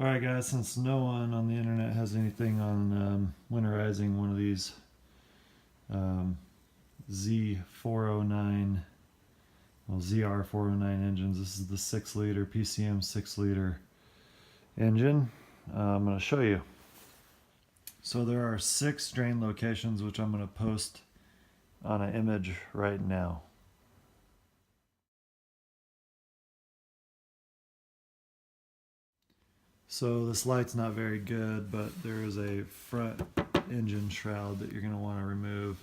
Alright guys, since no one on the internet has anything on winterizing one of these Z409, well, ZR409 engines, this is the 6 liter PCM 6 liter engine. I'm going to show you. So there are 6 drain locations which I'm going to post on an image right now. So this light's not very good, but there is a front engine shroud that you're going to want to remove.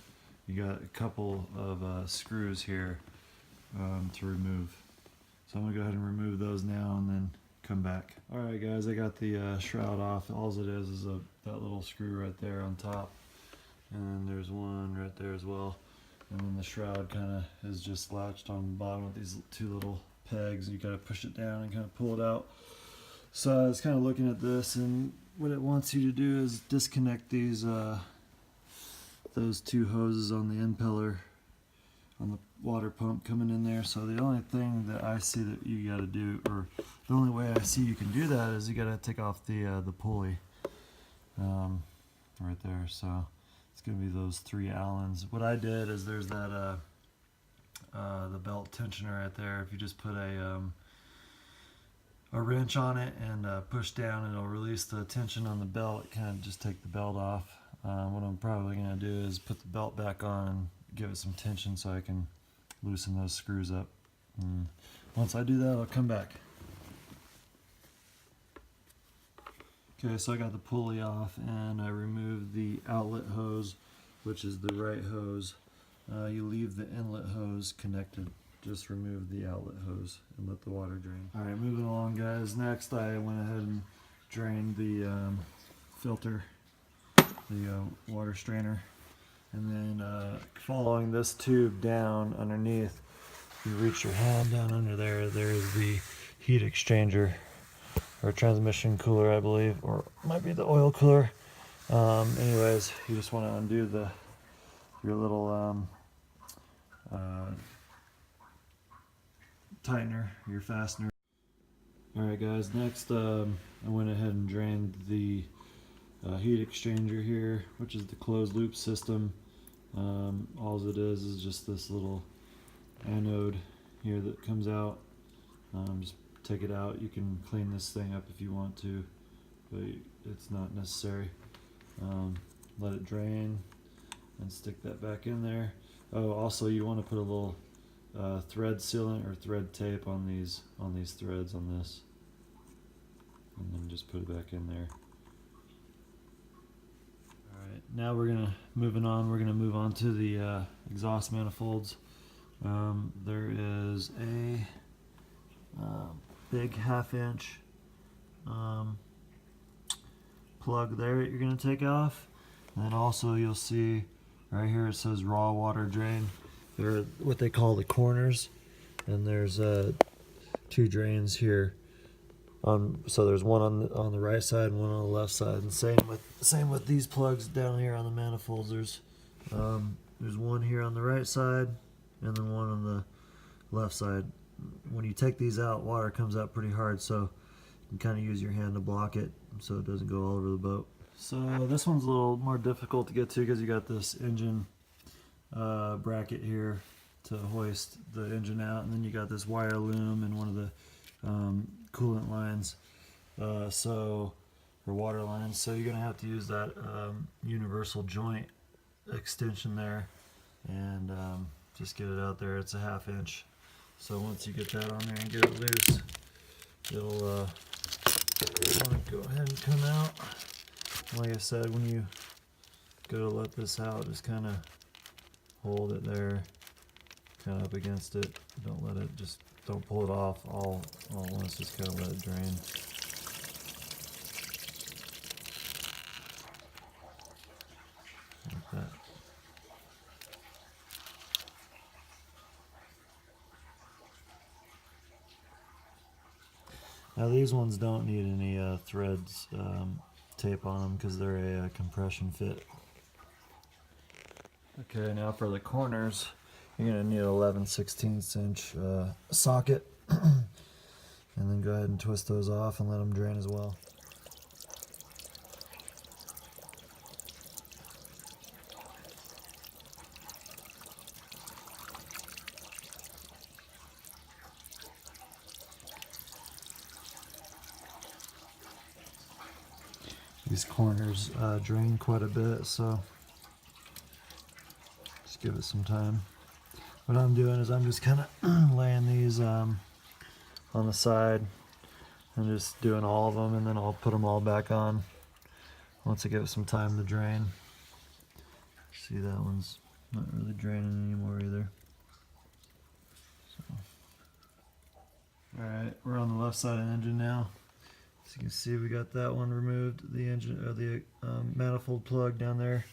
You got a couple of screws here to remove. So I'm going to go ahead and remove those now and then come back. Alright guys, I got the shroud off. All it is that little screw right there on top. And then there's one right there as well. And then the shroud kind of is just latched on the bottom with these 2 little pegs. You got to push it down and kind of pull it out. So I was kind of looking at this, and what it wants you to do is disconnect these those 2 hoses on the impeller on the water pump coming in there. So the only thing that I see that you got to do, or the only way I see you can do that, is you got to take off the pulley right there. So it's going to be those 3 Allens. What I did is there's that the belt tensioner right there. If you just put a wrench on it and push down, it'll release the tension on the belt. Kind of just take the belt off. What I'm probably going to do is put the belt back on and give it some tension so I can loosen those screws up. And once I do that, I'll come back. Okay, so I got the pulley off and I removed the outlet hose, which is the right hose. You leave the inlet hose connected. Just remove the outlet hose and let the water drain. Alright, moving along guys. Next I went ahead and drained the filter, the water strainer. And then following this tube down underneath, you reach your hand down under there, there's the heat exchanger, or transmission cooler I believe, or it might be the oil cooler. Anyways, you just want to undo your little tightener, your fastener. Alright guys, next I went ahead and drained the heat exchanger here, which is the closed loop system. All it is just this little anode here that comes out. Just take it out. You can clean this thing up if you want to, but it's not necessary. Let it drain and stick that back in there. Oh, also you want to put a little thread sealant or thread tape on these threads on this, and then just put it back in there. Alright, now we're gonna move on to the exhaust manifolds. There is a big 1/2 inch plug there that you're gonna take off, and then also you'll see right here it says raw water drain. They're what they call the corners, and there's 2 drains here. So there's one on the right side and one on the left side, and same with these plugs down here on the manifolds. There's one here on the right side and then one on the left side. When you take these out, water comes out pretty hard, so you can kind of use your hand to block it so it doesn't go all over the boat. So this one's a little more difficult to get to because you got this engine bracket here to hoist the engine out, and then you got this wire loom and one of the coolant lines, or water lines. So you're gonna have to use that universal joint extension there and just get it out there. It's a 1/2 inch. So once you get that on there and get it loose, it'll want to go ahead and come out. Like I said, when you go to let this out, just kind of hold it there, kind of up against it. Don't pull it off all at once, just kind of let it drain. Like that. Now these ones don't need any threads tape on them because they're a compression fit. Okay, now for the corners, you're going to need an 11/16 inch socket, and then go ahead and twist those off and let them drain as well. these corners drain quite a bit, so just give it some time. What I'm doing is I'm just kind of laying these on the side and just doing all of them, and then I'll put them all back on once I give it some time to drain. See, that one's not really draining anymore either. So. Alright, we're on the left side of the engine now. As you can see, we got that one removed, the engine, or the manifold plug down there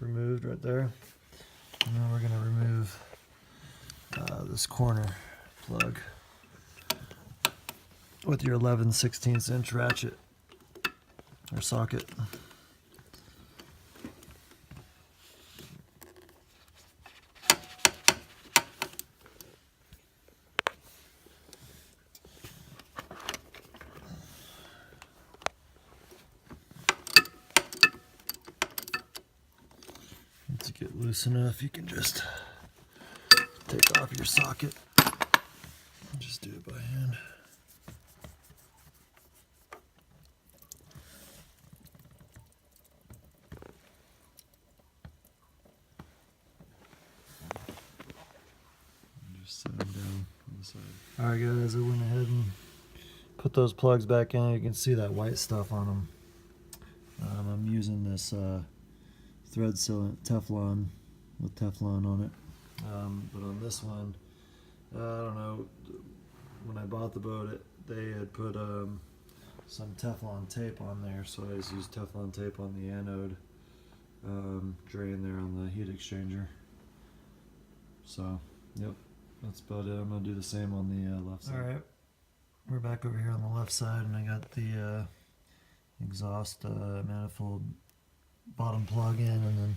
removed right there. And then we're going to remove this corner plug with your 11/16" ratchet or socket. Once you get loose enough, you can just take off your socket and just do it by hand. Set them down on the side. Alright guys, I went ahead and put those plugs back in. You can see that white stuff on them. I'm using this thread sealant Teflon with Teflon on it. But on this one, I don't know, when I bought the boat, they had put some Teflon tape on there, so I just used Teflon tape on the anode drain there on the heat exchanger. So, yep. That's about it. I'm going to do the same on the left side. Alright, we're back over here on the left side, and I got the exhaust manifold bottom plug in, and then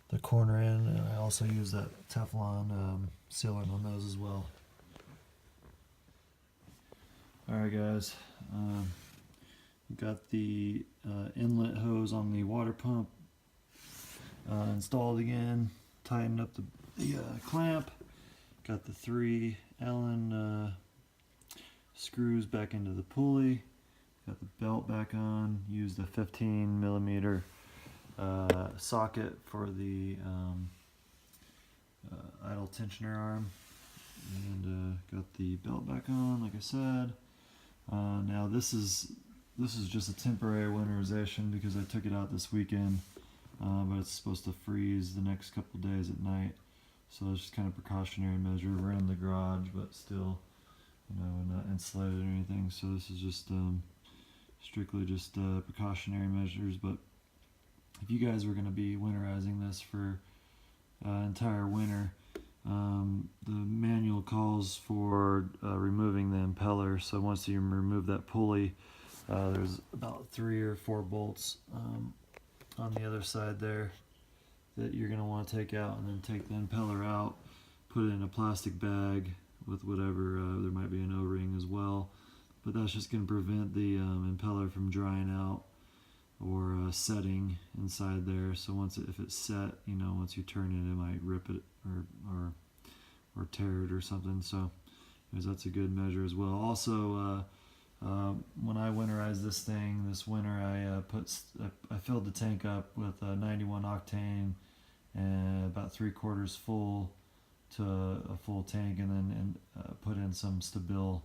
the corner in, and I also use that Teflon sealant on those as well. Alright guys, got the inlet hose on the water pump installed again, tightened up the clamp. Got the 3 Allen screws back into the pulley. Got the belt back on. Used a 15mm socket for the idle tensioner arm. And got the belt back on, like I said. Now this is just a temporary winterization because I took it out this weekend, but it's supposed to freeze the next couple days at night. So it's just kind of a precautionary measure. We're in the garage, but still, you know, not insulated or anything. So this is just strictly just precautionary measures. But if you guys were going to be winterizing this for entire winter, the manual calls for removing the impeller. So once you remove that pulley, there's about 3 or 4 bolts on the other side there that you're going to want to take out, and then take the impeller out, put it in a plastic bag with whatever, there might be an O-ring as well, but that's just going to prevent the impeller from drying out or setting inside there. So if it's set, you know, once you turn it, it might rip it or tear it or something. So that's a good measure as well. Also, when I winterized this thing this winter, I filled the tank up with 91 octane and about 3/4 full to a full tank, and then put in some Stabil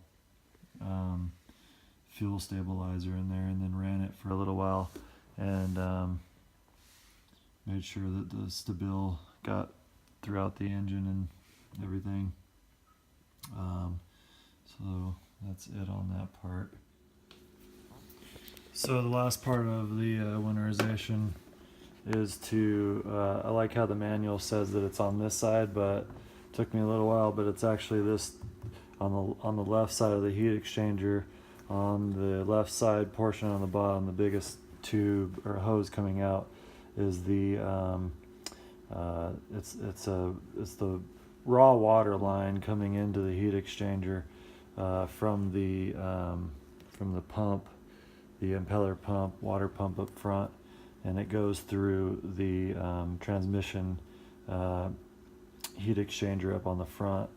fuel stabilizer in there, and then ran it for a little while, and made sure that the Stabil got throughout the engine and everything. So that's it on that part. So the last part of the winterization is to, I like how the manual says that it's on this side, but it took me a little while, but it's actually this on the left side of the heat exchanger, on the left side portion on the bottom, the biggest tube or hose coming out is the it's the raw water line coming into the heat exchanger from the pump, the impeller pump, water pump up front, and it goes through the transmission heat exchanger up on the front.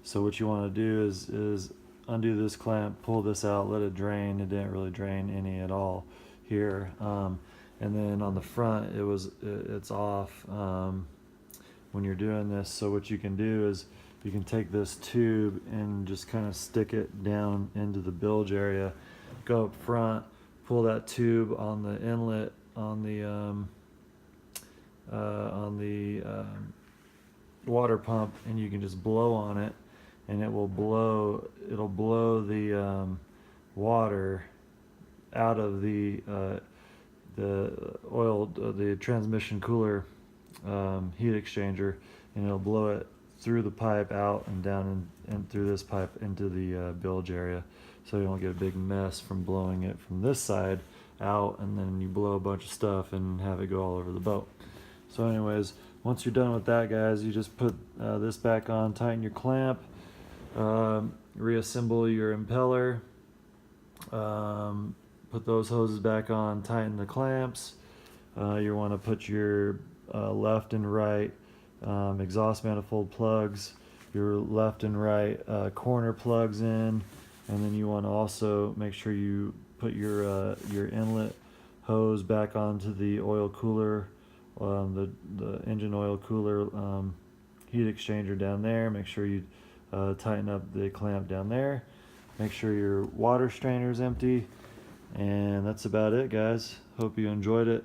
So what you want to do is undo this clamp, pull this out, let it drain. It didn't really drain any at all. here, and then on the front it's off when you're doing this. So what you can do is you can take this tube and just kind of stick it down into the bilge area, go up front, pull that tube on the inlet on the water pump, and you can just blow on it, and it'll blow the water out of the transmission cooler heat exchanger, and it'll blow it through the pipe out and down and through this pipe into the bilge area, so you don't get a big mess from blowing it from this side out, and then you blow a bunch of stuff and have it go all over the boat. So anyways, once you're done with that, guys, you just put this back on, tighten your clamp, reassemble your impeller, put those hoses back on, tighten the clamps. You want to put your left and right exhaust manifold plugs, your left and right corner plugs in, and then you want to also make sure you put your inlet hose back onto the oil cooler, the engine oil cooler heat exchanger down there. Make sure you tighten up the clamp down there. Make sure your water strainer is empty, and that's about it, guys. Hope you enjoyed it.